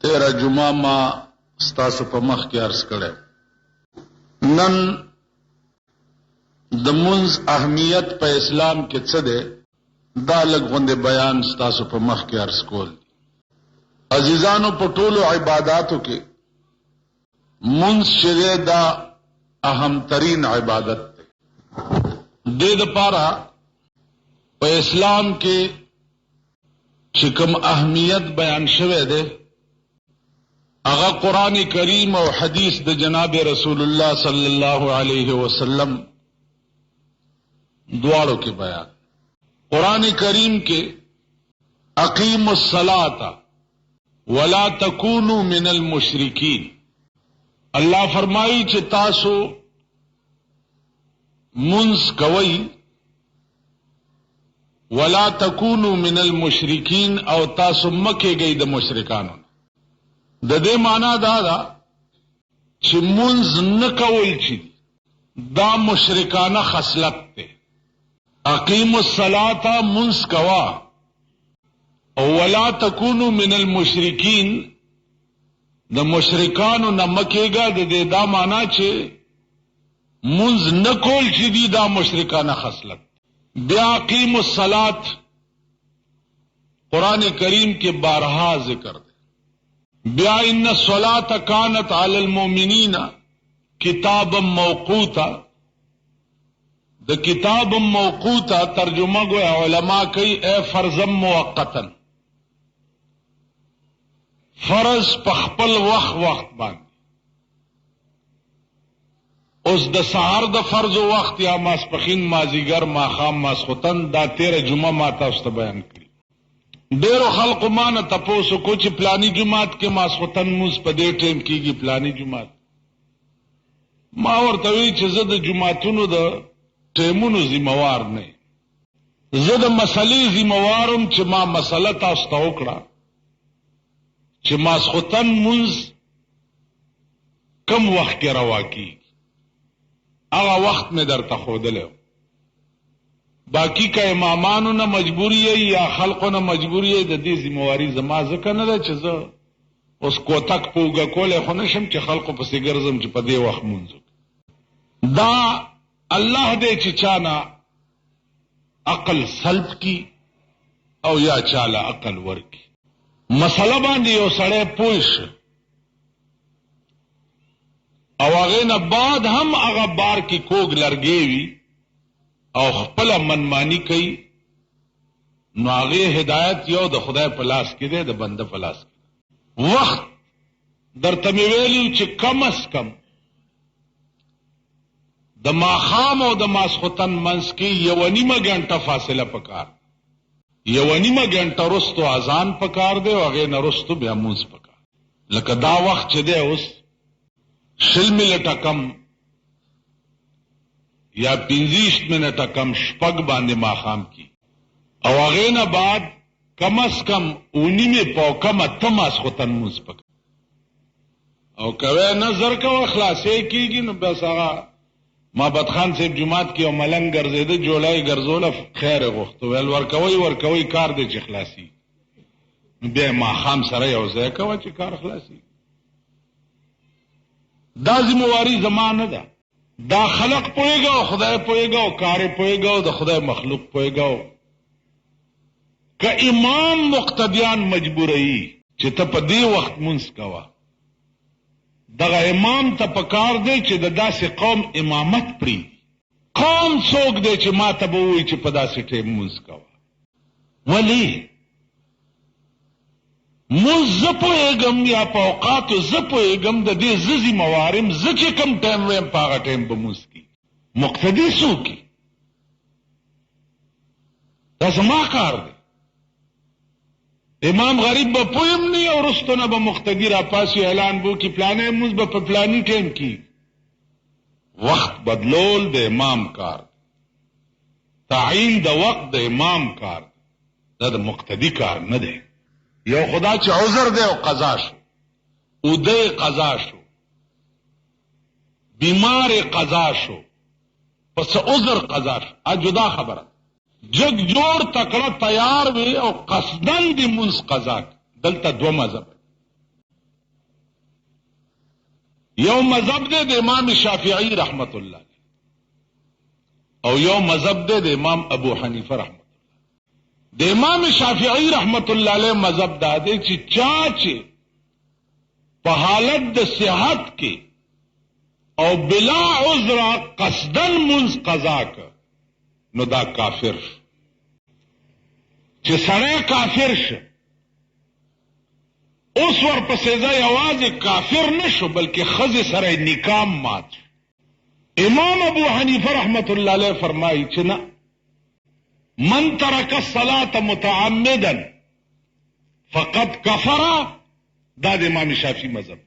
تیرا جمعه ما ستاسو په مخ کې عرض کړم. نن د منځ اهمیت په اسلام کې څه دی دا لږ غوندې بیان ستاسو په مخ کې عرض کول. عزیزانو په ټولو عباداتو کې منځ چې دی دا اهم ترین عبادت دی. دې دپاره په اسلام کې چې کوم اهمیت بیان شوی دی هغه قرآن کریم او حدیث د جناب رسول الله صلی الله علیه وسلم دواړو کې بیان. قرآن کریم کې اقیموا الصلاة ولا تکونوا من المشرکین، اللہ فرمائی چې تاسو منځ کوئ ولا تکونوا من المشرکین او تاسو مکه گئی د مشرکانو. د دې معنا دا ده چې منځ نه کول چې دا مشرکانه خصلت ده. اقیموا الصلاة منځ کوا او ولا تکونوا من المشرکین د مشرکانو نه مکیږه. د دې دا معنا چې منځ نه کول چې دی دا مشرکانه خصلت. بیا اقیموا الصلاة قرآن کریم کے بارہا ذکر دے. بیا ان الصلاة کانت علی المؤمنین کتابا موقوتا. دا کتاب موقوتا ترجمہ گویا علماء کئی اے فرضم موقتا، فرض پخپل وقت باندې. اوس د سحر د فرض وخت یا ماسپخین مازیګر ماخام ماسخوتن دا 13 جمعه ما تاسو ته بیان کړی. ډیرو خلقو ما نه تپوسو کو چې پلانی جمعات کې ماسخوتن موږ په دې ټیم کېږي پلانی جمعات. ما ورته وی چې زه د جمعاتونو د ټیمونو ذمہوار نه، زه د مسلې ذمہوارم چې ما مسله تاسو ته وکړه چې ماسخوتن موږ کم وخت کې روا کیږي هغه وخت میں در تخودلے. باقی کا امامانو نه مجبوری ہے یا خلقو نه مجبوری ہے. د دې ذمہواری زما ځکه نه ده چې زه اوس کوتک پوګه کولې خو نشم چې خلقو پسې ګرځم چې په دې وخت مونږ. دا الله دې چې چانا عقل سلب کی او یا چاله عقل ورکی. مسله باندې یو سړی پوه شي او هغه نه بعد هم هغه بار کې کوګ لرګي وي او خپل منمانی کوي نو هغه هدایت یو د خدای په لاس کې دی، د بنده په لاس کې. وخت درته مې ویلو چې کم از کم د ماښام او د ماسخوتن منځ کې 1.5 غنټه فاصله پکار، 1.5 غنټه رستو اذان پکار دی او هغه نه رستو بیا مونځ پکار. لکه دا وخت چې دی اوس 60 منټه کم یا 25 منټه کم شپږ باندې ماښام کی او هغه نه بعد کم از کم 19 پاو کم تماس خوتن موږ پک او کوي نظر کو خلاصې کیږي نو بس هغه ما بدخان صاحب جمعات کې او ملنګ ګرځیده جوړای ګرځول خیر غوښتو ویل ورکوي کار دی چې خلاصي بیا ماښام سره یو ځای کوي چې کار خلاصي. دا ذمہواری زمانه ده. دا خلق پوئیگا او خدای پوئیگا او کار پوئیگا او دا خدای مخلوق پوئیگا. که امام مقتدیان مجبوری چې ته په دې وخت منځ کوا، دغه امام ته پکار دی چې د داسې قوم امامت پری. قوم څوک دی چې ما ته به وایي چې په داسې ټیم منځ کوا؟ ولی موږ زه پوهېږم یا په اوقاتو زه پوهېږم د دې زه ذمہوارم زه چې کوم ټایم ویم په هغه ټایم به مونځ کي. مقتدي څوک دي؟ دا زما کار دی. امام غریب به پویم نه او رستو نه به مقتدي راپاسي اعلان بو کی پلانې مونځ به په پلاني ټایم کی. وخت بدلول د امام کار، تعیین د وخت د امام کار، دا د مقتدي کار نه دی. یو خدا چې عذر دی او قضا شو، اودے قضا شو، بیمار قضا شو، پس عذر قضا شو، جدا خبره. جگ جوړ تکړه تیار وي او قصدن دی منځ قضا. دلته 2 مذهب یو مذهب دے د امام شافعی رحمت اللہ او یو مذہب دے د امام ابو حنیفہ رحمت اللہ. د امام شافعی رحمت اللہ علیہ مذہب دا دے چی چاچے پا حالت د صحت کے او بلا عذر قصدن منز قضا کا نو دا کافر شو. چی سڑے کافر شو اس ور پسیزا یواز کافر نشو بلکہ خز سڑے نکام مات شو. امام ابو حنیفہ رحمت اللہ علیہ فرمائی چنا من ترک الصلاة متعمدا فقد کفر داد امام شافعی مذہب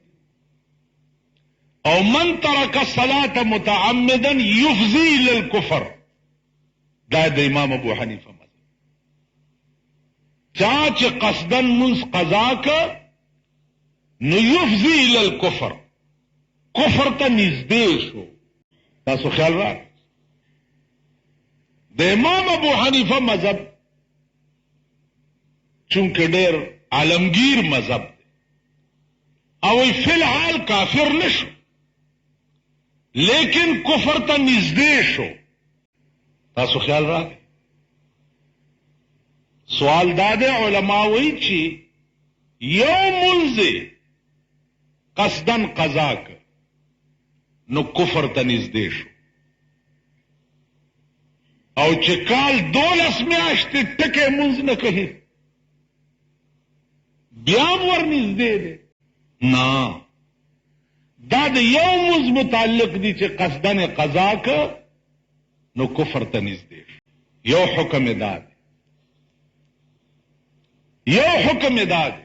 او من ترک الصلاة متعمدا یفضی للکفر داد امام ابو حنیفہ مذہب. چاچ قصدن منس قضا کا نو یفضی للکفر کفر تا نزدیش ہو. تاسو خیال را د امام ابو حنیفہ مذہب چونکہ ډیر عالمگیر مذہب دے او فی الحال کافر نشو لیکن کفر تا نزدیش ہو. تاسو خیال را سوال دادے علماء وی چی یو منزے قصدن قضا کا نو کفر تا نزدیش ہو او چکال 12 میاشتې ټکے منز نہ کہی بیام ور نزدے دے نا دا د یو منز متعلق دی چی قصدن قضا کا نو کفر تا نزدیش یو حکم داد یو حکم داد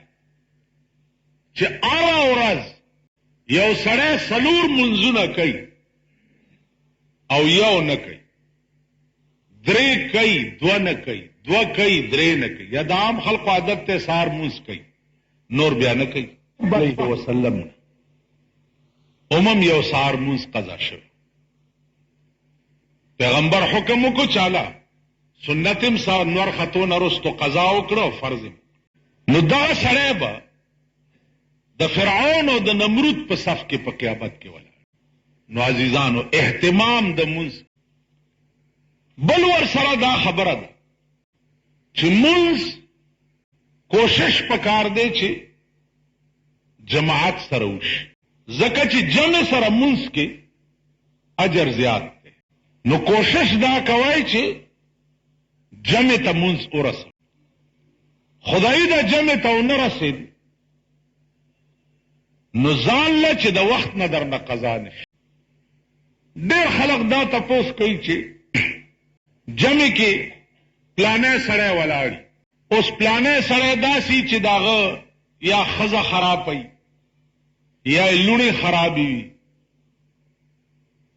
چی آرا ورز یو سڑے سلور منزو نہ کئی او یو نہ کئی درے کئی دو نہ کئی دو کئی درے نہ کئی یا دام خلق عادت تے سار منز کئی نور بیا نہ کئی علیہ وسلم یو سار منز قضا شو پیغمبر حکم کو چالا سنتم سا نور خطون رستو قضا اکڑو فرضم نو دا سڑے با د فرعون او د نمرود په صف کې په قیامت کې ولا. نو عزیزانو اهتمام د منز بل ور سره دا خبره ده چې منز کوشش پکار دی چې جماعت سره وشي ځکه چې جمع سره منز کې اجر زیات دی. نو کوشش دا کوي چې جمع ته منز ورسه خدای دا جمع ته ونه رسید نو ځان له چې د وخت نه درنه قضا نشي. ډېر خلق دا تپوس کوي چې جمع کې پلانې سړی ولاړي اوس پلانې سړی داسي چې داغه یا ښځه خراب وي یا لوڼې خرابې وي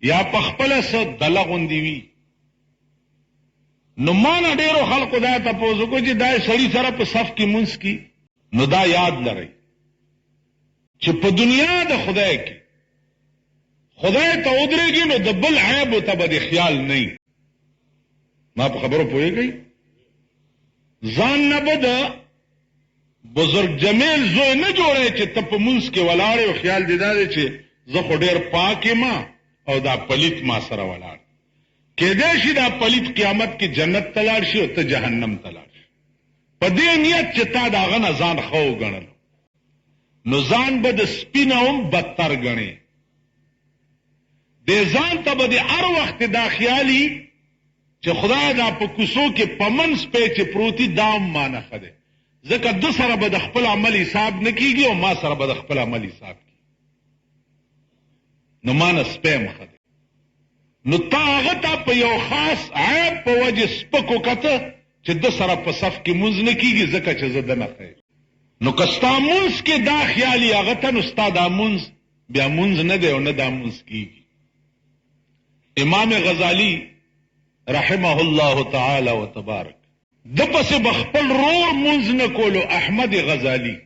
یا په خپله څه دله غوندې وي. نو ما نه ډېرو خلقو دا تپوس وکړو چې دا سړي سره په صف کې منځ کې نو دا یاد لرئ چې په دنیا د خدای کې خدای ته ودرېږي نو د بل عیب ته به د خیال نه. ما په خبرو پوهېږئ ځان نه به د بزرگ جمیل زوی نه جوړی چې ته په منځ کې ولاړې او خیال دې دا دی چې زه خو ډېر پاک یم او دا پلیت ما سره ولاړ. کېدای شي دا پلیت قیامت کې جنت ته لاړ شي او ته جهنم ته لاړ شي په دې نیت چې تا د هغه نه ځان ښه وګڼلو نو ځان به د سپي نه هم بدتر ګڼې. دې ځان ته به د هر وخت دا خیالي چې خدای دا په کوڅو کې په منځ پې چې پروتي دا هم ما نه ښه دی ځکه ده سره به د خپل عمل حساب نه کېږي او ما سره به د خپل عمل حساب کېږي نو ما نه سپی م ښه دی. نو تا هغه ته په یو خاص عیب په وجې سپک وکته چې ده سره په صف کې مونځ نه کېږي ځکه چې زه ده نه ښه یم. نو که ستا مونځ کې دا خیالي هغه ته نو ستا دا مونځ بیا مونځ نه دی او نه دا مونځ کېږي. امام غزالی رحمه الله تعالی و تبارک د پسې به خپل رور مونځ نه کولو احمد غزالی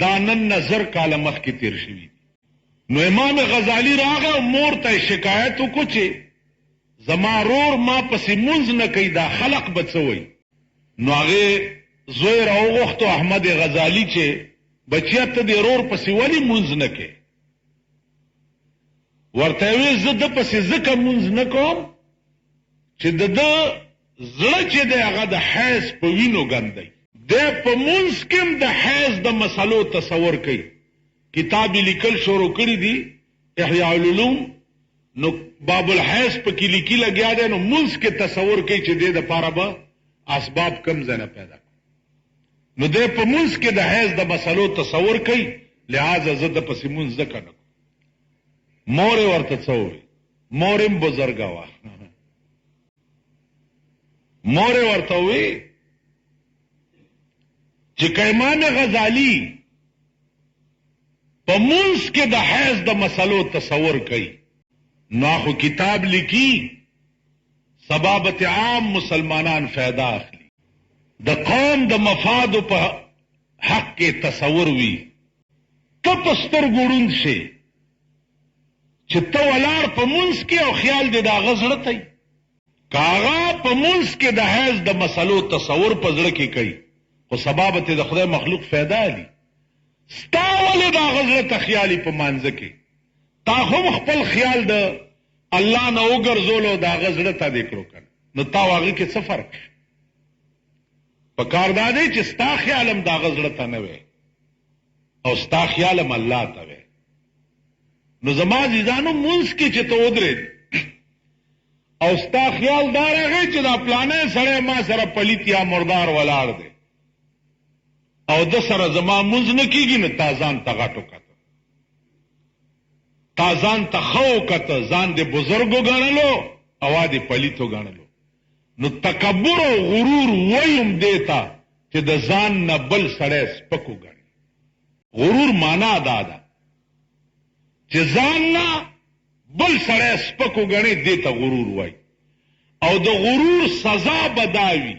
دا نن نظر کاله مخکې تیر شوي. نو امام غزالی راغی او مور ته شکایت وکړو چې زما رور ما پسې مونځ نه کوي دا خلق به څه وایي. نو هغې زوی راوغوښتو احمد غزالی چې بچیه ته دې رور پسې ولې مونځ نه کوې ورته وی زه د پسې ځکه مونځ نه کوم چې د زړه چې دی هغه د حیض په وینو ګندی دی په مونځ کې هم د حیض د مسلو تصور کوي کتاب یې لیکل شروع کړي دي احیاء العلوم نو باب الحیض په کې لیکي لګیا دی نو مونځ کې تصور کوي چې دی دپاره به اسباب کم ځای نه پیدا نو دی په مونځ کې د حیض د مسلو تصور کوي لہذا زه د پسې مونځ ځکه نه کوم مور یې ورته څه وویل مور یې هم بزرګه وه مور یې ورته وویل چې که امام غزالي په مونځ کې د حیض د مسلو تصور کوي نو خو کتاب لیکي سبابت عام مسلمانان فائدہ اخلي د قوم د مفادو په حق کې تصور وي ته په سترګو ړوند شي چې ته ولاړ په مونځ کې او خیال دې د هغه زړه ته که هغه په مونځ کې د حیض د مسلو تصور په زړه کې کوي خو سبابت د خدای مخلوق فائدہ اخلي ستا ولې د هغه زړه ته خیالي په مانځه کې تا هم خپل خیال د الله نه وګرځولو د هغه زړه ته دې کړو کنه نو تا هغه کې څه فرق په کار دا دی چې ستا خیال هم د هغه زړه ته نه وي او ستا خیال هم الله ته وي نو زما عزیزانو مونځ کې چې ته ودرېد او ستا خیال دا راغی چې دا پلانې سړی ما سره پلیت یا مردار ولاړ دی او د سره زما مونځ نه کېږي نو تا ځان ته غټ وکړه تا ځان ته ښه وکړه ځان دې بزرګ وګڼلو او دې پلیت وګڼلو نو تکبر او غرور ویم دیتا چې د ځان نه بل سړی سپک وګڼي غرور معنا دا ده چې ځان نه بل سړی سپک وګڼي دیتا غرور وای او د غرور سزا به دا وي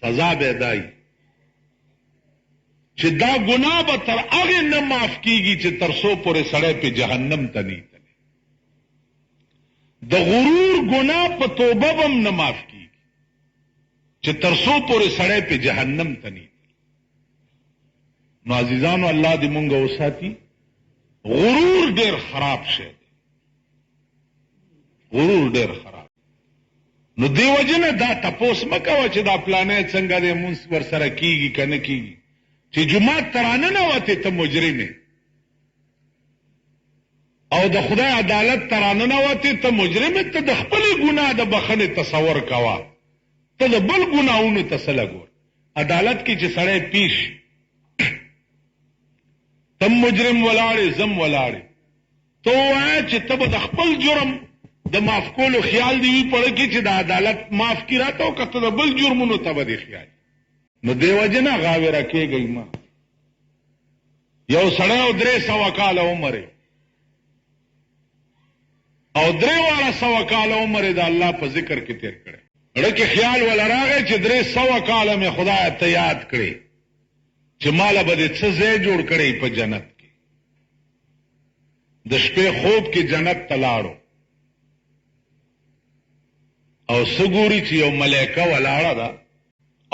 سزا به دا وي چې دا ګناه به تر هغې نه معاف کیږي چې تر څو پورې سړی په جهنم ته نه تللی د غرور ګناه په توبه به هم نه معاف کیږي چې تر څو پورې سړی په جهنم ته نه تللی نو عزیزانو الله دې مونږ وساتي غرور ډېر خراب شی دی غرور ډېر خراب نو دې وجې نه دا تپوس مه کوه چې دا پلانې څنګه دی مونځ ورسره کیږي که نه کیږي چې جومات ته راننوتې ته مجرم او د خدای عدالت ته راننوتې ته مجرم ته د خپلې ګناه د بخښنې تصور کوه ته د بل ګناهونو ته څه لګور عدالت کې چې سړی پیش تم مجرم ولاړې زم ولاړې ته ووایه چې ته به د خپل جرم د معاف کولو خیال دی وي پړه کې چې د عدالت معاف کړي راته او که ته د بل جرمونو ته به دې خیال نو دې وجې نه غاوره کېږئ ما یو سړی او 300 کاله عمر او 3 کاله عمر د الله په ذکر کې تیر کړی اړه کې خیال ولا راغی چې 300 کاله مې خدای ته یاد کړی چې مالا به دې څه ځای جوړ کړی په جنت کې د شپې خوب کې جنت ته لاړو او سګوري چې یو ملائکه ولاړه ده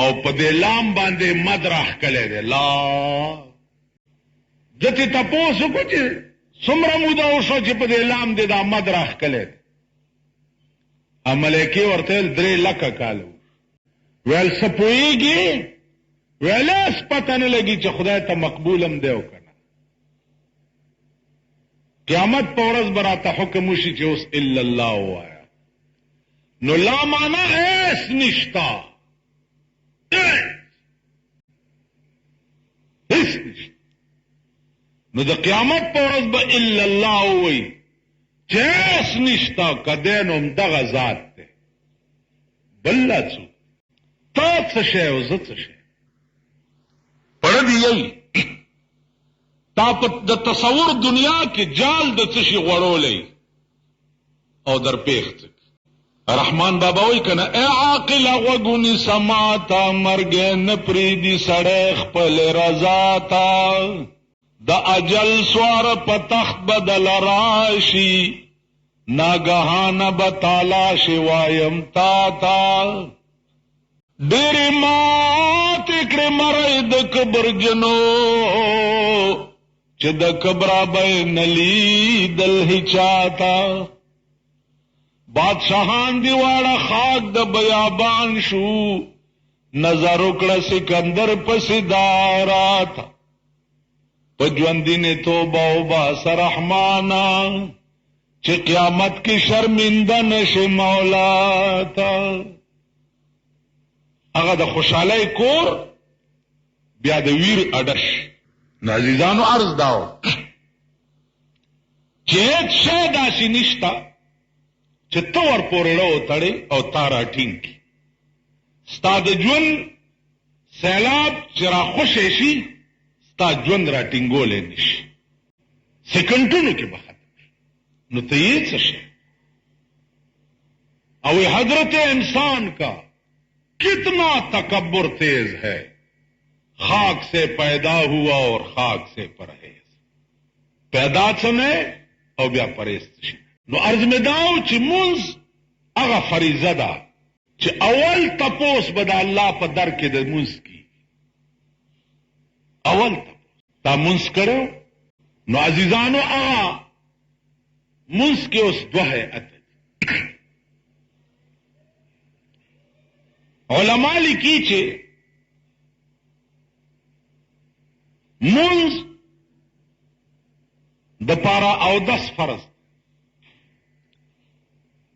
او په دې لام باندې مد راښکلی دی لا دته تپوس وکړو چې څومره موده وشوه چې په دې لام دې دا مد راښکلی دی ملائکې ورته ویل 3 لکه کاله ویل څه پوهېږي ویل هېڅ پته نه لګي چې خدای ته مقبول هم دی او که نه قیامت په ورځ به راته حکم وشي چې اوس الا الله ووایه نو لا معنا هېڅ نشته هیڅ نشته نو د قیامت په ورځ به الا الله ووایي چې هېڅ نشته که دی نو همدغه ذات دی بل لا څوک تا څه شی او زه څه شی پړه دې یوي تا په د تصور دنیا کې جال د څه شي غوړولی او در پیښ څه رحمان بابا وی کنه اے عاقل غوگونی سماتا مرگ نپریدی سڑے خپل رضا تا دا اجل سوار پتخت بدل راشی ناگہان بتالا شوایم تا تا دیری مات اکڑی مرید کبر جنو چې د کبرا به نلی دل هی چاته بادشاہان دی واړه خاک د بیابان شو نظر وکړه سکندر پس دارات په ژوندې نه توبه وباس رحمانا چې قیامت کې شرمنده نشي مولا تا هغه د خوشحالۍ کور بیا د ویر اډش عزیزانو عرض داو چې هیڅ شی داسې نشته چې تو ور پورې له تړې او تارا ټینګ کی ستا د ژوند سیلاب چې را خوشې شي ستا ژوند را ټینګولی نشي سیکنډونو کې به ختم نو ته یې څه شی او حضرت انسان کا کتنا تکبر تیز ہے خاک سے پیدا ہوا اور خاک سے پرہیز پیدا سمے او بیا پرهیز شي نو عرض می داو چې مونږ هغه فریضه ده چې اول تپوس به د الله په در کې د مونږ کی اول تا مونږ کړو نو عزیزانو هغه مونږ کې اوس دوه هيئت علماء لیکي چې مونږ د پارا او 10 فرض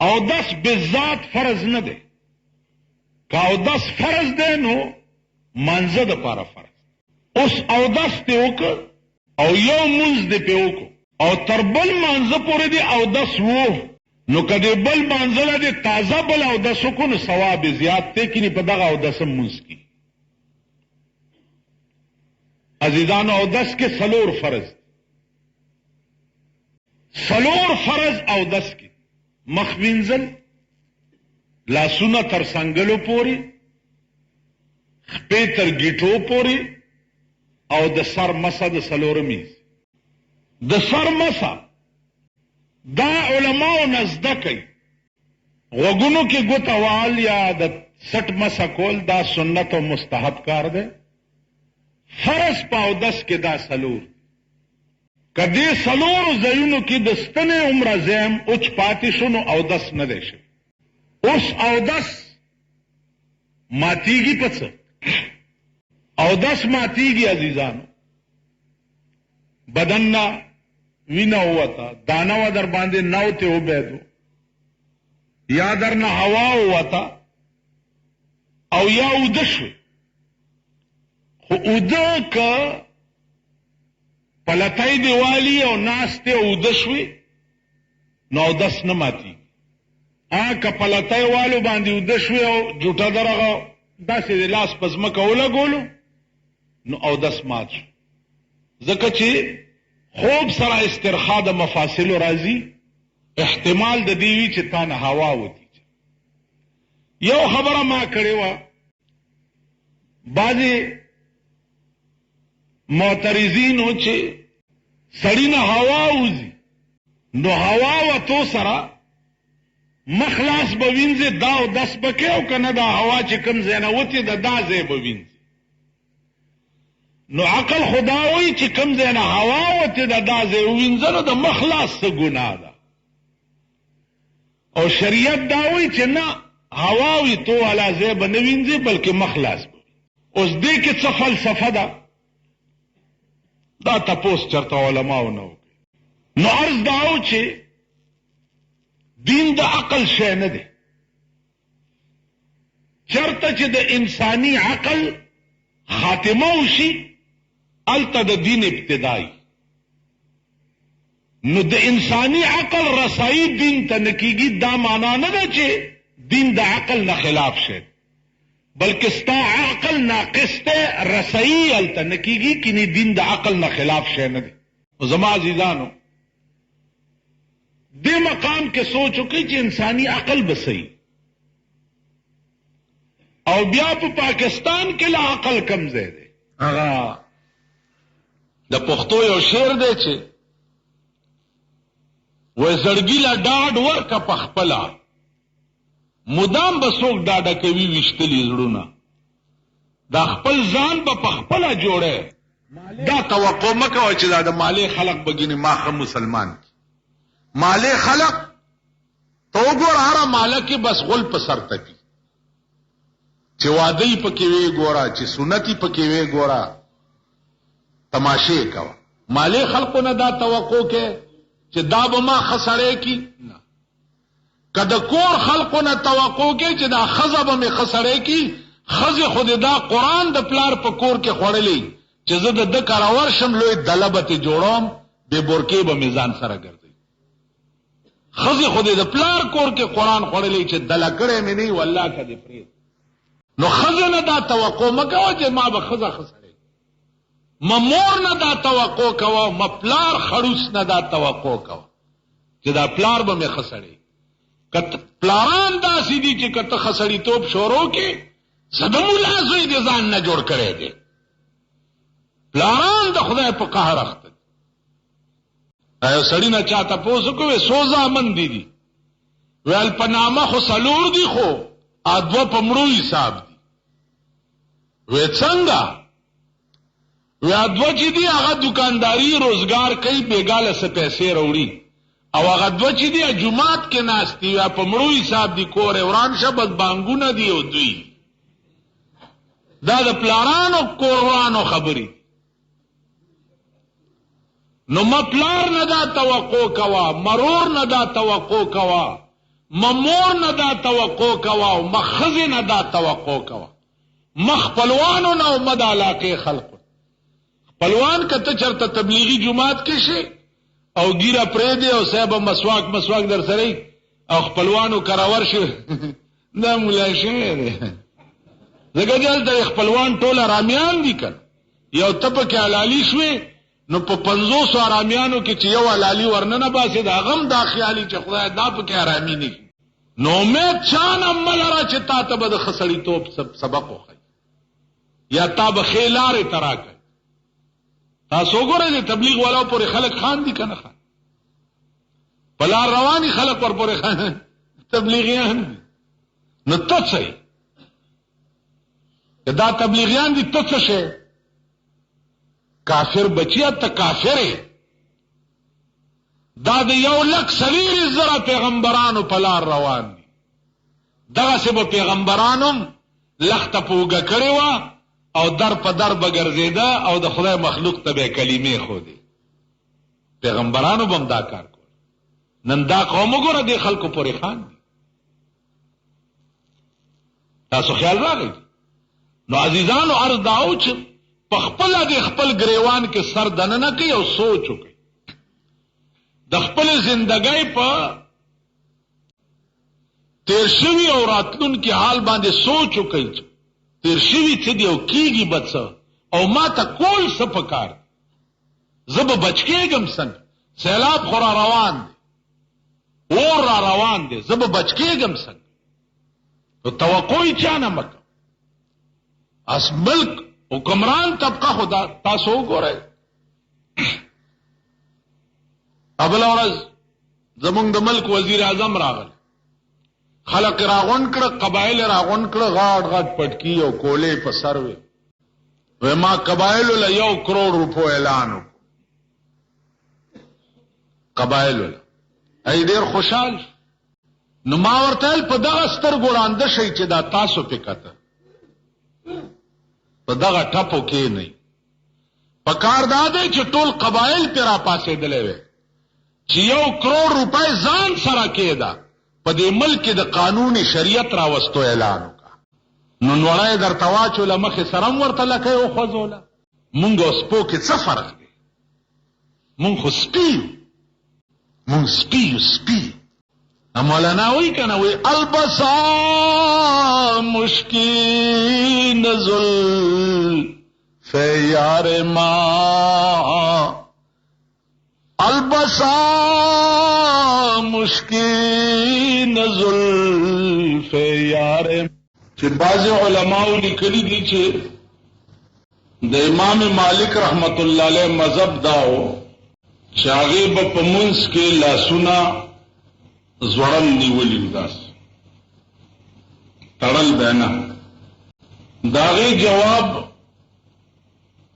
او 10 بالذات فرض نه ده که او 10 فرض ده نو منځه د پارا فرض اوس او 10 ته وک او یو مونږ دې په وک او تربل منځه پورې دي او 10 وو نو کدی بل منځله دي تازه بل او 10 کو نو ثواب زیات ته کینی په دغه او 10 مونږ کی عزیزانو او 10 کې سلور فرض او 10 کې مخوینزل لاسونه تر څنګلو پوري خپې تر گیټو پوري او د سر مسه د سلورمیز د سر مسه دا علماء نزده کوي غوګونو کې ګوتوال یا د سټ مسه کول دا سنت او مستحب کار دی فرض پاو 10 کې دا سلور کدی سلور زینو کې د ستنې عمر زم اوچ پاتې شونو او 10 نه دی شي اوس او 10 ماتیږي پڅ او 10 ماتیږي عزیزانو بدننا وینا وتا دانا و در باندې ناو ته وبېدو یا درنه هوا وتا او یا ودشو خو ودک پلتای دیوالی او ناسته ودشوي نو 10 نه ماتي که پلتای والو باندې ودشوي او جوټه درغه داسې لاس پزمکه ولګولو نو او 10 مات شو ځکه چې خوب سره استرخاء د مفاصل راځي احتمال د دیوی چې تانه هوا وتی یو خبره ما کړې و بعضی معترضینو چې سړی نه هوا وځي نو هوا وتو سره مخلاص به وینځي دا او 10 بکې او کنه دا هوا چې کم زینه وتی دا ځای به وینځي نو عقل خدا وی چې کم زینه هوا وتی دا ځای وینځنه د مخلاص څخه ګناه ده او شریعت دا وی چې نه هوا وی تو علا ځای به نه وینځي بلکې مخلاص به اوس دې کې څه فلسفه ده دا تپوس چرته علماء نو نو عرض داو چې دین د عقل شی نه دی چرته چې د انساني عقل خاتمه وشي الته د دین ابتدائی نو د انساني عقل رسائی دین ته نکیږي دا معنا نه ده چې دین د عقل نه خلاف شي بلکې ستا عقل ناقص ته رسائی الته نکیږي کینی دین د عقل نه خلاف شي نه دی زما عزیزانو دې مقام کې سوچ وکړئ چې انساني عقل بسئی او بیا په پاکستان کې لا عقل کم ځای دی هغه د پښتو یو شعر دی چې وې زړګي لا ډاډ ورکه پخپلا مدام به څوک ډاډه کوي وشتلی زړونه دا خپل ځان به پخپلا جوړه دا توقع مکوه چې دا د مالی خلق بګینی ماخه مسلمان مالی خلق تو ګور هر مالک بس غل په سر تپی چې وادي پکې وی ګورا چې سنتي پکې وی ګورا تماشې کوا مالی خلقونه دا توقع کې چې دا به ما خسرې کی نه کده کور خلقونه توقع کې چې دا خزه به می خسرې کی خزه خود دا قران د پلار په کور کې خوړلې چې زه د کراور شم لوی دلبت جوړوم به برکې به میزان سره ګرځي خزه خود د پلار کور کې قران خوړلې چې دلکړې مې نه والله کدي فرید نو خزه نه دا توقع مکو چې ما به خزه خسرې مور نه دا توقع کوه مپلار خړوس نه دا توقع کوه چې دا پلار به مې خسرې کته پلاران دا سیدی چې کته خسرې توپ شورو کې صدم الله زوی دې ځان نه جوړ کړي دي پلاران د خدای په قهر اخته ایو سړی نه چاته پوسو کوي سوزا من دي ویل پنامه خو سلور دي خو ادو پمړو حساب دي وې څنګه وې ادو چې دي هغه دکانداری روزگار کوي بیګاله څه پیسې وروړي او هغه دو چې دی جمعات کې ناشتي یا په مړو حساب دی کور وران شبد بانګونه دی او دوی دا د پلارانو کوروانو خبري نو مپلار نه دا توقع کوا مرور نه دا توقع کوا ممور نه دا توقع کوا او مخزن نه دا توقع کوا مخپلوانو نه او مد علاقه خلق پلوان کته چرته تبلیغی جمعات کې شي او ګیره پرې دی او صاحب مسواک در سره او خپلوانو کراور شي دا مولا شي دی زګر دلته خپلوان ټول رامیان دي کړ یو تپ کې حلالي شوي نو په 500 رامیانو کې چې یو حلالي ورننه باسي دا غم دا خیالي چې خدای دا په کې آرامي نه نو امید چان عمل را چې تا ته به خسړی توپ سبق وخی یا تا به خیلاره تراک تاسو ګورئ د تبلیغ والا پر خلک خان دي کنه خان بلا رواني خلک ور پر خان تبلیغیان نو تڅي دا تبلیغیان دي تڅشه کافر بچیا ته کافر دا د یو لک سلیر زره پیغمبرانو په لار روان دي دغه سبب پیغمبرانو لخت پوګه کړي وا او در په در بګرځیدا او د خدای مخلوق ته به کلمې خو دي پیغمبرانو بم دا کار کول نن دا قوم وګوره د خلکو پورې خان دي تاسو خیال راغی نو عزیزانو عرض داو چې په خپل د خپل گریوان کې سر دنه نه کوي او سوچ وکړي د خپل ژوندۍ په تیر شوی او راتلون کې حال باندې سوچ وکړي تیر شوی څه دی او کیږي بچ او ما ته کول څه پکار زب بچکیږم څنګه سیلاب خورا روان دی اور را روان دی زب بچکیږم څنګه تو توقع چا نه مکه اس ملک حکمران طبقه خدا تاسو وګورئ ابل اورز زمونږ د ملک وزیر اعظم راغل خلق راغون کړه قبایل راغون کړه غاټ غاټ پټکی او کولې په سروي و ما قبایل له 1 کروڑ روپو اعلان قبایل ای ډیر خوشحال نو ما ورته په دغه ستر ګوراند شي چې دا تاسو پکته په دغه ټپو کې نه پکار داده چې ټول قبایل پر پاسې دلې چې 1 کروڑ روپے ځان سره کېدا په دې ملک د قانوني شریعت راوستو اعلان وکړه نو نوړای درته واچو لمخه سرم ورته لکه او خزوله مونږ اوس په کې څه فرق دی مونږ خو سپی مولانا وی کنه وی البسا مشکین زل فیار ما البسا مشکین زل فیار چې بعض علماء لیکلي دي چې د امام مالک رحمت الله علیه مذهب داو چې هغه په پمونس کې لاسونه زوړن نیولې داس تړل بینا داغه جواب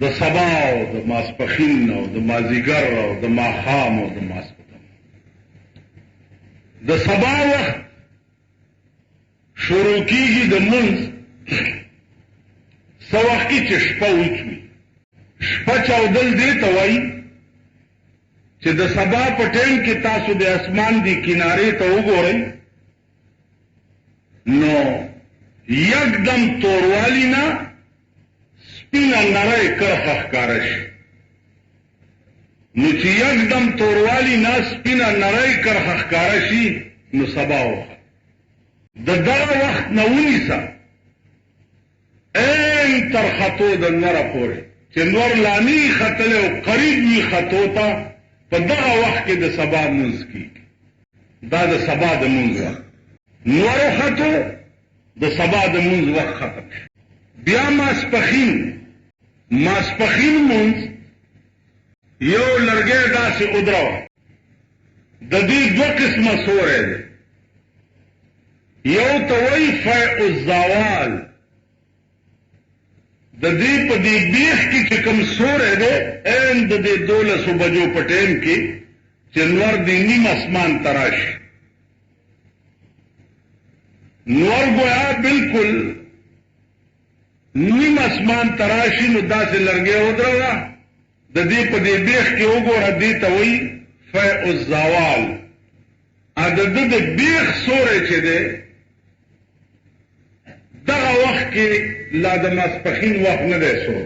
د سبا او د ماسپخین او د مازیګر او د ماښام او د ماسپښین د سبا وخت شروع کیږي د مونځ څه وخت کې چې شپه وچوي. شپه چاودل دې ته وایي چې د سبا په ټیم کې تاسو د اسمان دی کنارې ته وګورئ نو یکدم توروالی نه سپینه نری کرخه ښکاره شي. نو چې یکدم توروالی نه سپینه نری کرخه ښکاره شي نو سبا وخت د دغه وخت نه ونیسه این تر خطو د نوره پورې چې نور لانی ختلی او قریب وي خطو ته په دغه وخت کې د سبا مونځ کېږي. دا د سبا د مونځ وخت نورو خطو د سبا د مونځ وخت ختم شي. بیا ماسپخین مونځ یو لرګی داسې ودروه. د دې دوه قسمه سوری دی. یو ته وایي فیع الزوال. د دې په دې بیخ کې چې کوم سوری دی این د دې 12 بجو په ټیم کې چې نور د نیم اسمان ته راشي. نور گویا بالکل نیم اسمان ته راشي نو داسې لرګی ودروه. د دې په دې بیخ کې وګوره دې ته وایي فیع الزوال. د ده د بیخ سوری چې دی دغه وخت کې لا د ماسپخین وخت نه دی سور.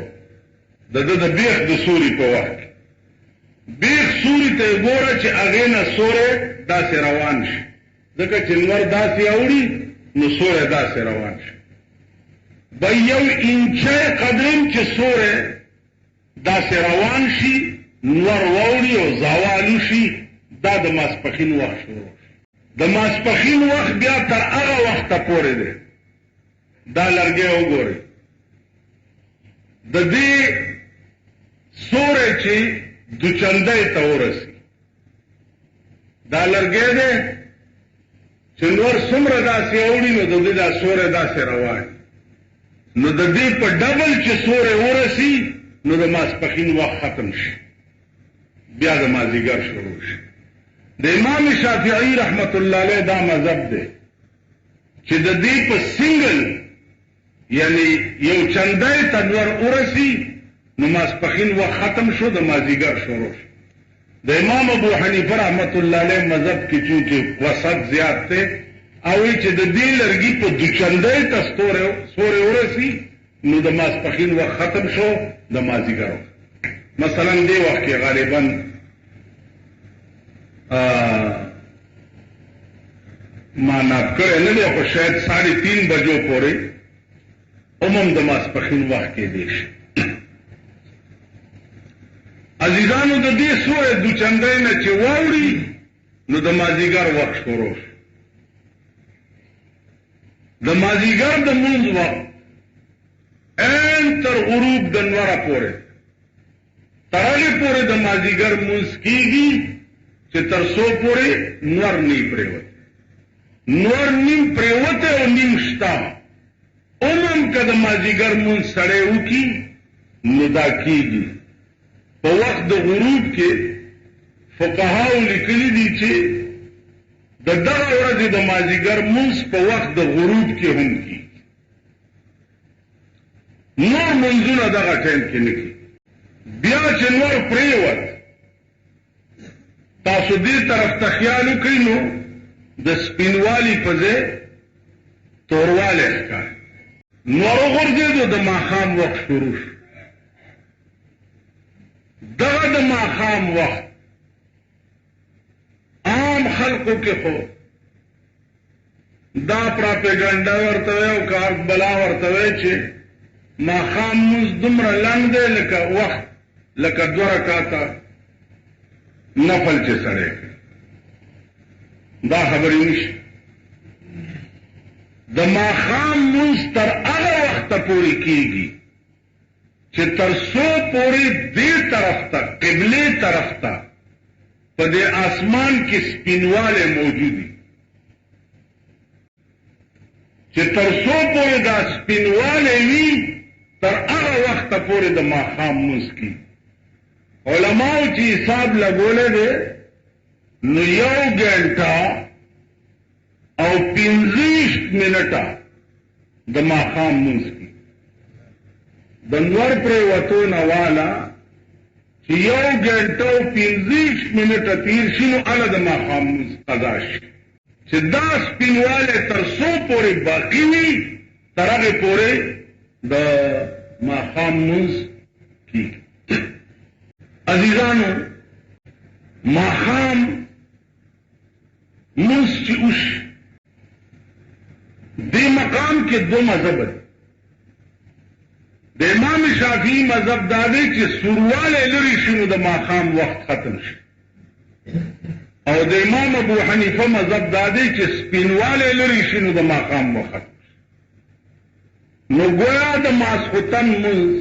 د ده د بیخ د سوري په وخت کې بیخ سوري ته ګوره چې هغې نه سوری داسې روان شي. ځکه چې نور داسې اوړي نو سوری داسې روان شي. به یو انچی قدرم چې سوری داسې روان شي نور واوړي او زوال وشي دا د ماسپخین وخت شروع شي. د ماسپخین وخت بیا تر هغه وخته پورې دی. دا لرګی وګورئ د دې سوری چې دوچندی ته ورسي دا لرګی دی چې نور څومره داسې اوړي نو د دې دا سوری داسې روان. نو د دې په ډبل چې سوری ورسي نو د ماسپخین وخت ختم شي بیا د مازدیګر شروع شي. د امام شافعي رحمت الله علیه دا مذهب دی چې د دې په سنگل یعنی یو چندی ته نور ورسي نو ماسپخین وخت ختم شو د مازدیګر شروع شو. د امام ابو حنیفه رحمت الله علیه مذهب کې چونکې وسط زیات دی او چې د دې لرګي په دوچندی ته سوری ورسي نو د ماسپخین وخت ختم شو د مازدیګر. مثلا دې وخت کې غالبا ما ناب کړی نه دی خو شاید 3:30 بجو پورې عموم د ماسپخین وخت کې دی شي. عزیزانو د دې سوری دوچندی نه چې واوړي نو د مازدیګر وخت شروع شو. د مازدیګر د مونځ وخت این تر غروب د نوره پورې تر هغې پورې د مازدیګر مونځ کېږي چې تر څو پورې نور نی پرېوتی. نور نیم پرېوتی او نیم شته. عموم که د مازدیګر مونځ سړی وکړي نو دا کېږي. په وخت د غروب کې فقهاو لیکلي دي چې د دغه ورځې د مازدیګر مونځ په وخت د غروب کې هم کېږي. نور منځونه دغه ټایم کې نه کېږي. بیا چې نور پرېوت تاسو دې طرف ته خیال وکړئ نو د سپینوالي په ځای توروالی ښکاري. نور وغورځېدو د ماښام وخت شروع شو. دغه د ماښام وخت عام خلقو کې خو دا پراپیګنډا ورته وی او کار بلا ورته وی چې ماښام مونځ دومره لنډ دی لکه وخت لکه 2 رکعاته نفل چې سړی کوي. دا خبرې نشي. د ماښام مونځ تر هغه وخته پورې کېږي چې تر څو پورې دې طرف ته قبلې طرف ته په دې آسمان کې سپینوالی موجود وي. چې تر څو پورې دا سپینوالی وي تر هغه وخت پورې د ماښام مونځ کی. علماو چې حساب لګولې دی نو 1 غنټه او 25 منټه د ماښام مونځ کی. د نور پرې وته نه والا چې 1 غنټه او 25 منټه تیر شي نو اله د ماښام مونځ قضا شي. چې دا سپینواله تر څو پورې باقی وي تر هغه پورې د ماښام مونځ کیږي. عزیزانو ماښام مونځ چې وشي دې مقام کې 2 مذهب دي. د امام شافعي مذهب دا دی چې سورواله لري شنو د ماښام وخت ختم شي، او د امام ابو حنیفه مذهب دا دی چې سپینواله لري شنو د ماښام وخت ختم شي. نو ګویا د ماسختن مونځ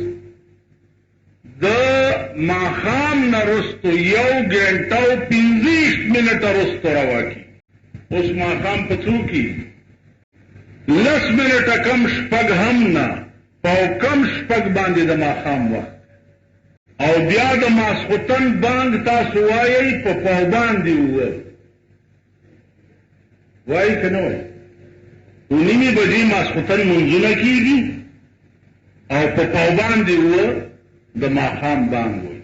د ماښام نه رستو 1 غنټه او 25 منټه رستو روا کی. اوس ماښام په څو کې 10 منټه کم شپږ هم نه او کم شپږ باندې د ماښام وخت، او بیا د ماسختن بانګ تاسو وایي په پاو باندې وایي که نه وایي 9 بجې ماسختن منځونه کېږي او په پاو باندې د ماښام بانګ وایي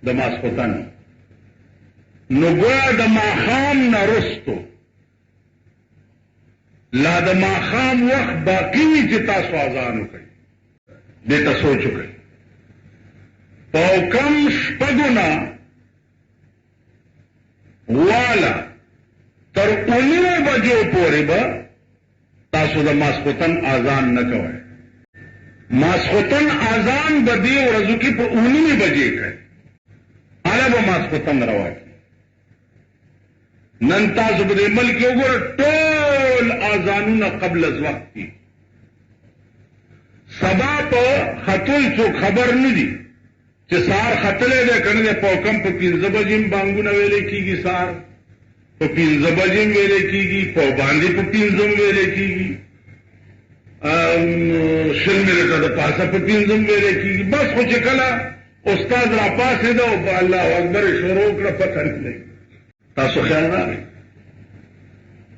د ماسختن. نو ګویا د ماښام نه رستو لا د ماښام وخت باقی وي چې تاسو اذان وکړئ. دې ته سوچ وکړئ. په کم شپږو نه والا تر 9 بجو پورې به تاسو د ماسختن اذان نه کوئ. ماسختن اذان به دې ورځو کې په 9 بجې کوي، هله به ماسختن روا کړي. نن تاسو په دې ملک کې وګورئ ټول اذانونه قبل از وخت دي. سبا په خطل څوک خبر نه دي چې سهار خطلې ده کنه ده. په کم په 15 بجې بانګونه ویلې کیږي، سهار په 15 بجې ویلې کیږي، په باندې په 15 ویلې کیږي، 6 منټه د پاسه په 15 ویلې کیږي. بس خو چې کله استاد را پاسې ده او الله اکبر شروع کړه پته نه لګي. تاسو خیال راغی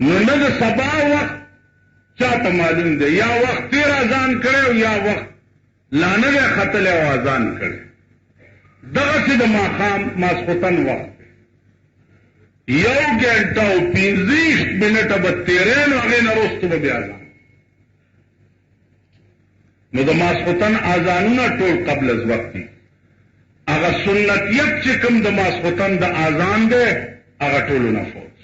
نو نه د سبا وخت چاته معلوم دی، یا وخت تیر اذان کړي او یا وخت لانه ده خطل او اذان کړي. دغه چې د ماسختن وخت 1 غنټه او 25 منټه به تیرې نو هغې نه وروسته به بیا اذان. نو د ماسختن اذانونه ټول قبل از وخت دي. هغه سنتیت چې کوم د ماسختن د اذان دی هغه ټولو نه فوت.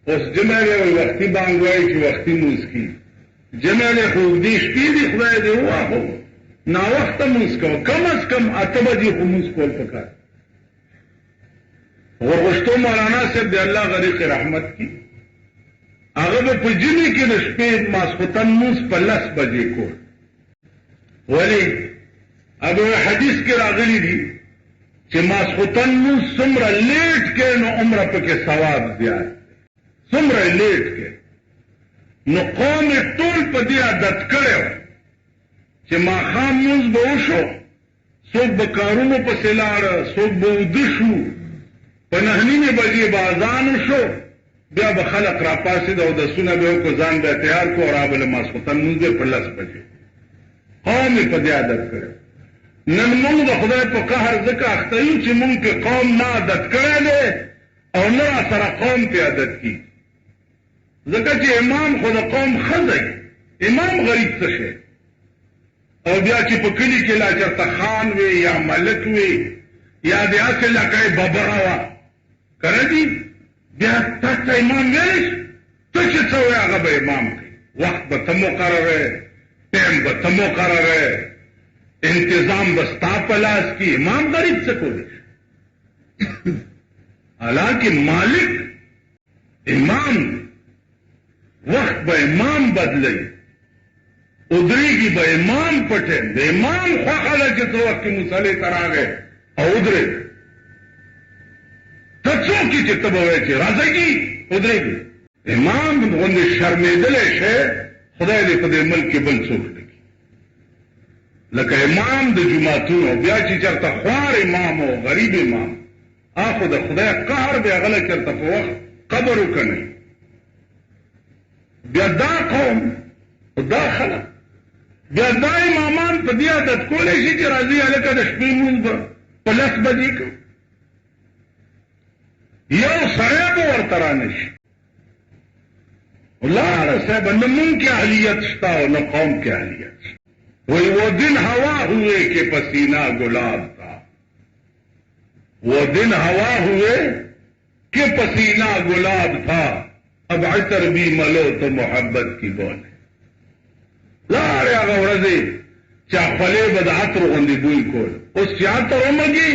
اوس جمع دی وختي بانګ وایي چې وختي مونځ کېږي. جمع دی خو اوږدې شپې دي، خدای دې وواهو ناوخته مونځ کوه، کم از کم 8 بجې خو مونځ کول پکار. غورغشتو مولانا صاحب دی الله غریق رحمت کی، هغه به په جمعې کې د شپې ماسختن مونځ په 10 بجې کول. ولې هغه حدیث کې راغلی دي چې ماسختن مونځ څومره لیټ کې نو عمره پکې ثواب زیات، څومره لیټ کې. نو قوم ټول په دې عادت کړی چې ماښام مونځ به وشو، څوک به کارونو پسې لاړه، څوک به وده شو، په 9 بجې به اذان وشو، بیا به خلق را پاسېد او دسونه به وکړو، ځان به تیار کړو او رابله ماسختن مونځ به په 10 بجې. قوم یې په دې عادت کړی. نن موږ د خدای په قهر ځکه اخته یو چې موږ پې قوم نه عادت کړی دی او نه سره قوم پې عادت کېږي. ځکه چې امام خو د قوم ښځی، امام غریب څه شی، او بیا چې په کلي کې لا چېرته خان وي یا ملک وي یا د هسې لکه ببره وه که نه دي، بیا تاسو ته امام ویلی شي. ته چې څه وایې هغه به امام کوي. وخت به ته مقرره، ټایم به ته مقرره، انتظام به ستا په لاس کې. امام غریب څه کولی شي؟ حالانکه مالک امام وخت به امام بدلی، ادریږي به امام پټه، د امام خوښه ده چې څه وخت کې مصلې ته راغی او ودرېد. ته څوک یې چې ته به وایې چې راځئ ودرېږي. امام غوندې شرمېدلی شی خدای دې په دې ملک کې بل څوک نه کړي. لکه امام د جماعتونو بیا چې چرته خوار امام او غریب امام اخو د خدای قهر بیا غله چرته په وخت قبر وکني بیا دا قوم دا خلک بیا دا امامان په دې عادت کولی شي چې راځي هلکه د شپې مونځ به په لس بجې کوو یو سړی به ورته رانشي لاړه صاحب نه مونږ کې اهلیت شته او نه قوم کې اهلیت شته وہی وہ دن ہوا ہوئے کہ پسینہ گلاب تھا وہ دن ہوا ہوئے کہ پسینہ گلاب تھا اب عطر بھی ملو تو محبت کی بولے لاړې هغه ورځې چې خپلې به د عطر غوندې بوی کول اوس چې عطر ومږي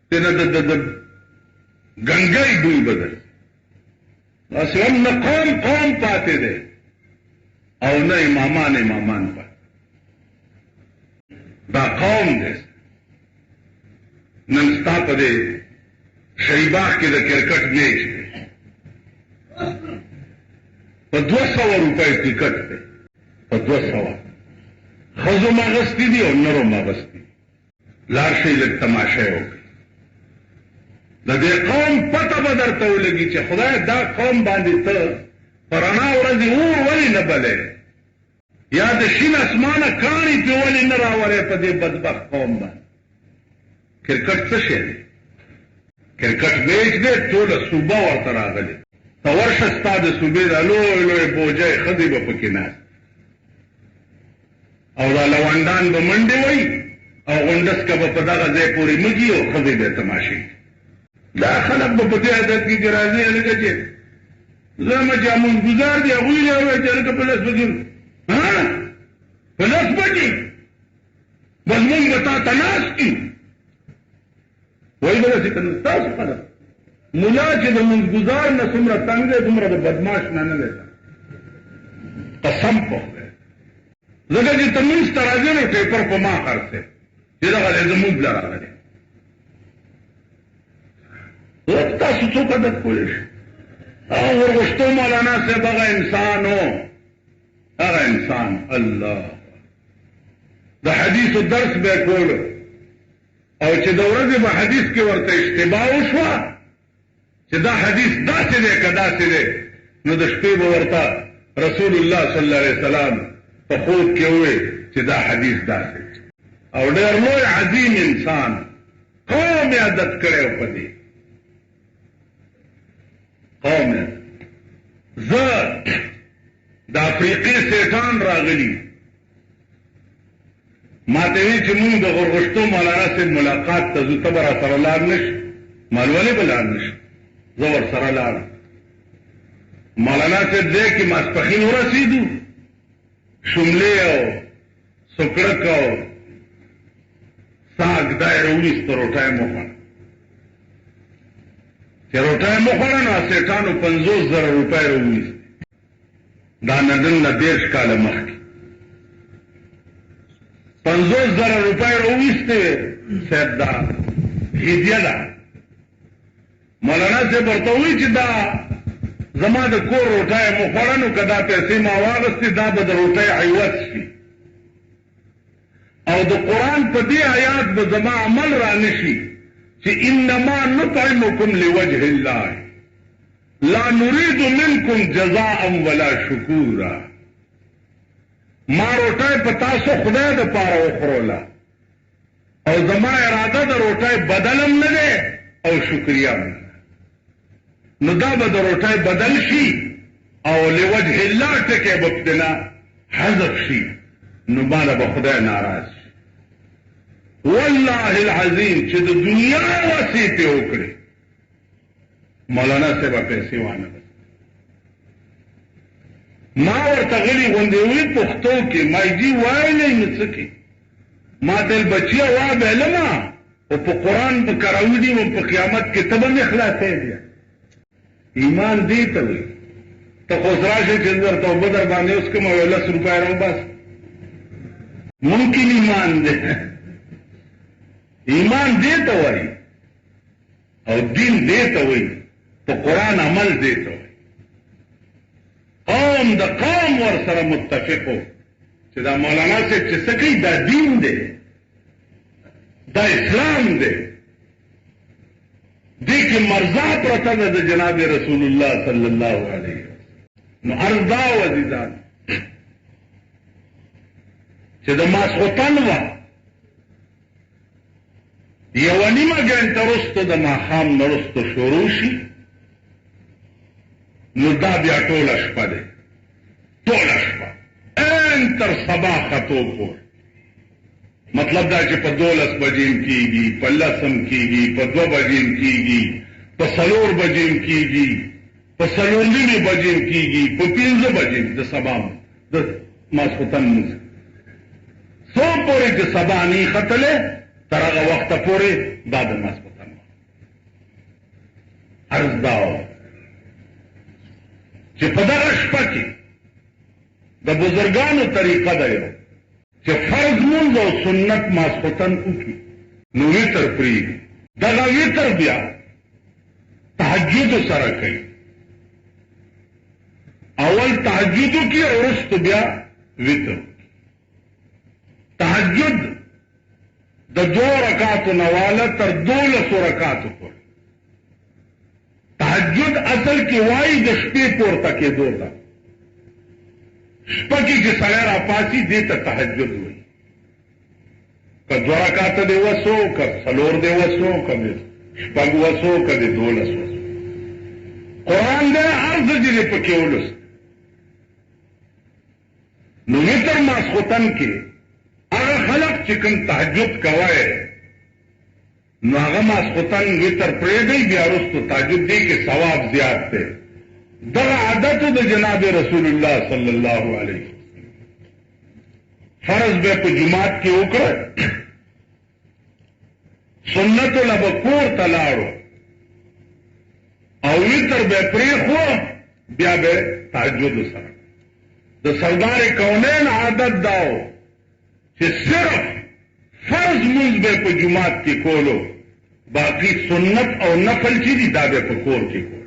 تېنه د ګنګۍ بوی بدل بس هم نه قوم پاتې دی او نه امامان پاتې دا قوم دی نن ستا په دې شهیباغ کې د کرکټ میچ دی په 200 روپۍ ټکټ دی په 200 ښځو ماغستې دي او نرو ماغستې لاړ شئ لږ تماشه یې وکړئ د دې قوم پته به درته ولګي چې خدای دا قوم باندې ته په رڼا ورځې اور ولې نه بلې یا د شین اسمانه کاڼي پې ولې نه راولې په دې بدبخت قوم باندې کرکټ څه شی دی کرکټ میچ دی ټوله صوبه ورته راغلې ته ورشه ستا د صوبې دا لوی لوی بوجۍ ښځې به پکې ناست او دا لونډان به منډې وایي او غونډسکه به په دغه ځای پورې مږي او ښځې به تماشې دا خلک به په دې عادت کې چې راځي هلکه چې زما جامون ګزار دي هغوی له وایي چې هلکه په لس بجې په لس بجې بس مونږ به تا ته ناست یو وایي به داسې که نه ستاسو خلک ملا چې د مونځګزار نه څومره تنګ دی دومره د بدماش نه نه دی قسم په خدای ځکه چې ته مونځ ته راځې نو ټیپر په ما خرڅې چې دغه دی زمونږ له راغلی تاسو څوک عادت کولی شي هغه ورغوښتو مولانا صاحب هغه انسان و هغه انسان الله د حدیثو درس به یې کولو او چې د ورځې په حدیث کې ورته اشتباه وشوه چې دا حدیث داسې دی که داسې دی نو د شپې به ورته رسول الله صلی الله علیه وسلم په خوب کې ووی چې دا حدیث داسې دی او ډېر لوی عظیم انسان قوم یې عادت کړی و په دې قوم زه د افریقې سیټان راغلي ما ته وی چې مونږ د غورغوښتو مولانا صاحب ملاقات ته ځو ته به راسره لاړ نه شي ما ولې به لاړ نه شم زه ورسره لاړم مولانا صاحب دی کې ماسپښین ورسېدو شملې او سکړک او ساګ دا یې راونیسته روټۍ مو خوړه چې روټۍ مو خوړه نو سیټانو 50,000 روپۍ راونیسته دا نن نه 10 کاله مخکې 50,000 روپۍ راویستې صاحب دا هدیه ده مولانا صاحب ورته وایي چې دا زما د کور روټۍ مو خوړه نو که دا پیسې ما واغستې دا به د روټۍ عوض شي او د قرآن په دې آیات به زما عمل را نشي چې انما نطعمکم لوجه الله لا نريد منکم جزاء ولا شکورا ما روټۍ په تاسو خدای د پاره وخوروله او زما اراده د روټۍ بدلم نه دی او شکریه هم نو دا به د روټۍ بدل شي او لوجه الله ټکی به پدې حذف شي نو باندې به خدای ناراض شي والله العظیم چې د دنیا وسې پې وکړي مولانا صاحب پیسې وانه ما ورته غلي غوندې وی پښتو کې مایجي وایلی نو څه کې ما دل بچیا وا بهلما او په قرآن په کراوډي او په قیامت کې ته به مې خلاصې دی ایمان دی ته وي ته خو راشه چې ورته بدر باندې اوس کوم 10 روپۍ راو بس ممکن ایمان دی ایمان دی ته وایي او دین دی ته وایي په قرآن عمل دی ته وایي قوم د قوم ور سره متفقو چې چې دا مولانا سے چې څه کوي دا دین دی دا اسلام دی دې کې مرزا پرته ده د جناب رسول الله صلی الله علیه وسلم. نو عرض دا و عزیزان چې د ماسخوتن وه یوه نیمه ګنټه وروسته د ماښام نه وروسته شروع شي نو دا بیا ټوله شپه دی ټوله شپه ان تر سبا ختو پورې مطلب دا چې په 12 بجې کېږي په 10 کېږي په 2 بجې کېږي په 4 بجې کېږي په 4:30 بجې کېږي په 5 بجې د سبا د ماسخوتن لمونځ څو پورې چې سبا نه ختلې تر هغه وخته پورې دا د ماسخوتن عرض دا و چې په دغه شپه کې د بزرګانو طریقه ده یو چې فرض مونځ او سنت ماسخوتن وکړي نو وتر پرېږدي دغه وتر بیا تهجد سره کوي اول تهجد وکړي او وروسته بیا وتر تهجد د 2 رکعاتو نه واله تر 12 رکعاتو پورې تهجد اصل کې وایي د شپې پورته کېدو ته شپه کې چې سړی راپاڅي دې ته تهجد وایي که 2 رکعاته دې وسو که 4 دې وسو که شپږ وسو که دې 12 وسو قرآن دې هر څه چې دې پکې ولوست نو وتر ماسخوتن کې هغه خلق چې کوم تهجد کوي نو هغه ماسخوتن وتر پرېږدي بیا وروسته تهجد دی کې ثواب زیات دی دغه عادت د جناب رسول الله صلی الله علیه وسلم فرض به په جماعت کې وکړ سنت له به کور ته لاړو او وتر به پرېښو بیا به تهجد سره د سردار کونین عادت داو چې صرف فرض مونځ به په جماعت کې کولو باقی سنت او نفل چې دي دا به په کور کې کول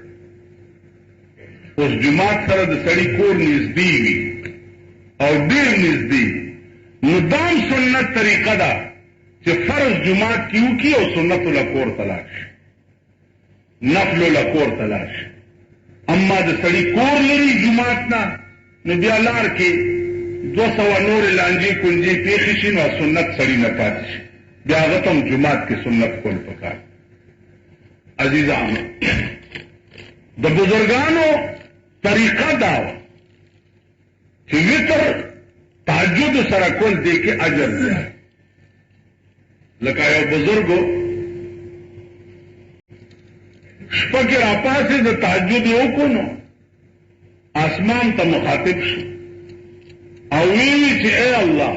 اوس جماعت سره د سړي کور نږدې وي او ډېر نږدې نو دام سنت طریقه ده چې فرض جماعت کې وکړي او سنت له کور ته لاړ شي نفل له کور ته لاړ شي اما د سړي کور لري جماعت نه نو بیا لار کې 200 نور لانجی کنجی پیښې شي نو سنت سړی نه پاتې شي بیا هغه ته هم جماعت کې سنت کول پکار عزیزان د بزرګانو طریقه دا چې وتر تهجد سره کول دی کې اجر دی لکه یو بزرګو شپه کې راپاسې د تهجد وکړو نو اسمان ته مخاطب شو او ویلی چې اے الله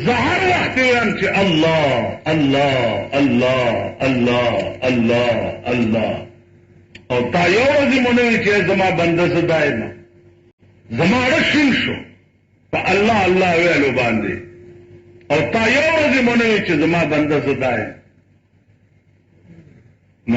زه هر وخت وایم چې الله الله الله الله الله الله او تا یو ورځ مونږ وی چې زما بنده زدایم زما رشین شو په الله الله ویلو باندې او تا یو ورځ مونږ وی چې زما بنده زدایم نو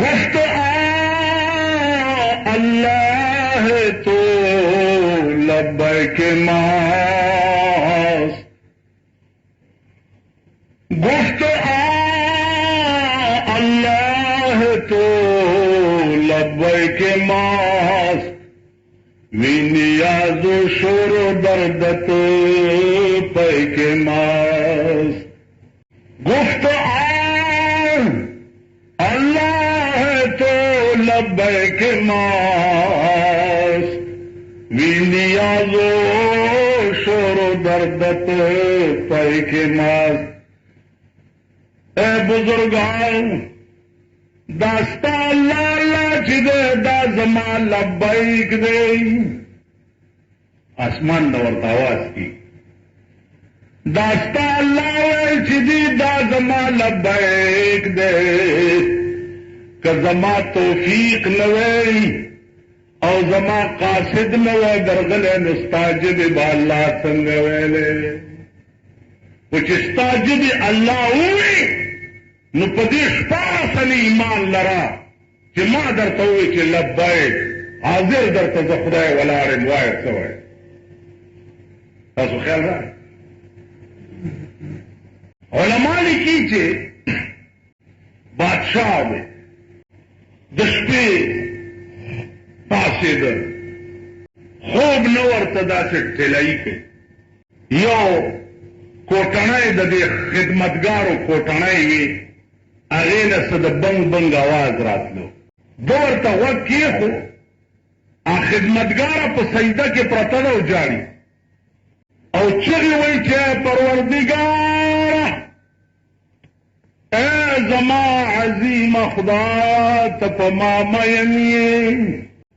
گفت اللہ تو لبیک ماس گفت اللہ تو لبیک ماس وی نیاز و شور و دردت پیک ماس گفت اللہ تو لبیک ماس وی نیاز و شور و دردت پیک ماس اے بزرگان داستا اللہ اللہ چی دے دا زمان لبیک دے آسمان دورت آواز کی داستا اللہ چی دی دا زمان لبیک دے کہ زما توفیق نوے او زما قاصد نوے درغلے نستاجب با اللہ سنگوے لے وچ استاجب اللہ ہوئی نو پدیش پاسل ایمان لرا چې ما درته ووایي چې لبیک حاضر درته زه خدای ولاړ یم وایه څه وایه تاسو خیال را علما لیکي چې بادشاہ دی د شپې پاسېده خوب نه ورته داسې ټیلایي کوي یو کوټنی د دې خدمتګارو کوټنی وي هغې نه څه د بنګ بنګ اواز راتلو ده ورته غوږ کېښو خدمتګاره په سجده کې پرته ده او جاړي او چغې وایي چې پروردګاره اے زما عظیمه خدایه ته په ما مین یې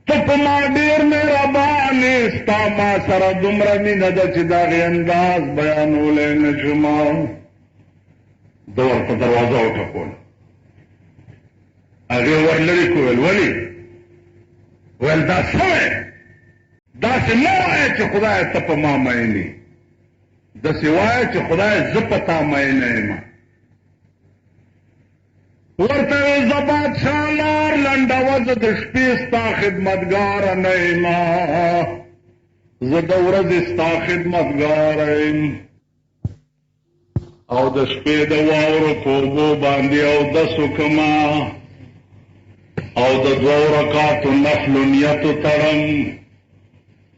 ته په ما ډېر مهربان یې ستا ما سره دومره مینه ده چې د هغې انداز بیانولی نه شم ده ورته دروازه وټکوله هغې ورلرې کو ویل ولې ویل دا څه وایې داسې مه وایه چې خدایه ته په ما مین یې داسې وایه چې خدایه زه په تا مینه یم ورته وی زه بادشاه لار لنډوه زه د شپې ستا خدمتګاره نه یم زه د ورځې ستا خدمتګاره یم او د شپې د واورو په اوبو باندې اودس وکړمه او د 2 رکعاتو نفلو نیتو تړم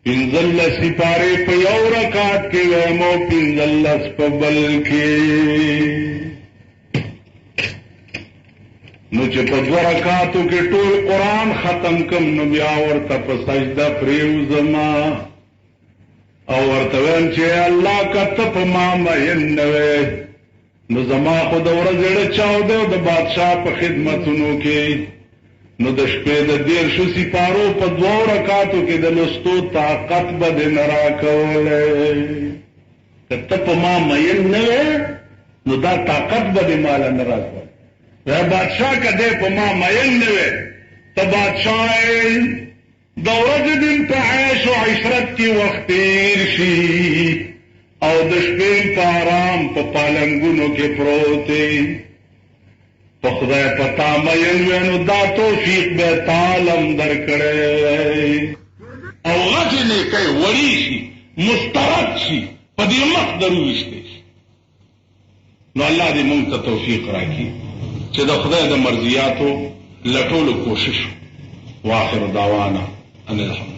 15 سپارې په یو رکعت کې ویم او 15 په بل کې نو چې په 2 رکعاتو کې ټول قرآن ختم کم نو بیا ورته په سجده پرېوځما او ورته ویم چې الله که ته په ما مین نه وې نو زما خو د ورځې ډېر چاودی او د بادشاه په خدمتونو کې نو د شپې د 10 سپارو په 2 رکعاتو کې د لوستو طاقت به دې نه راکولی که ته په ما مین نه وې نو دا طاقت به دې ماله نه راکولی بادشاہ کا دے پا ما مین نوے تا بادشاہ د ورځې دن په عیش و عشرت کې وخت تیر شي او د شپې په آرام په پالنګونو کې پروت دی په خدای په تا مین وې نو دا توفیق به تعالم درکړی او غټې نیکۍ وړي شي مسترد شي په دې مخ درویشتی شي نو الله دې مونږ ته توفیق راکړي چې د خدای د مرضیاتو لټولو کوشش واخر دعوانا ان الحمد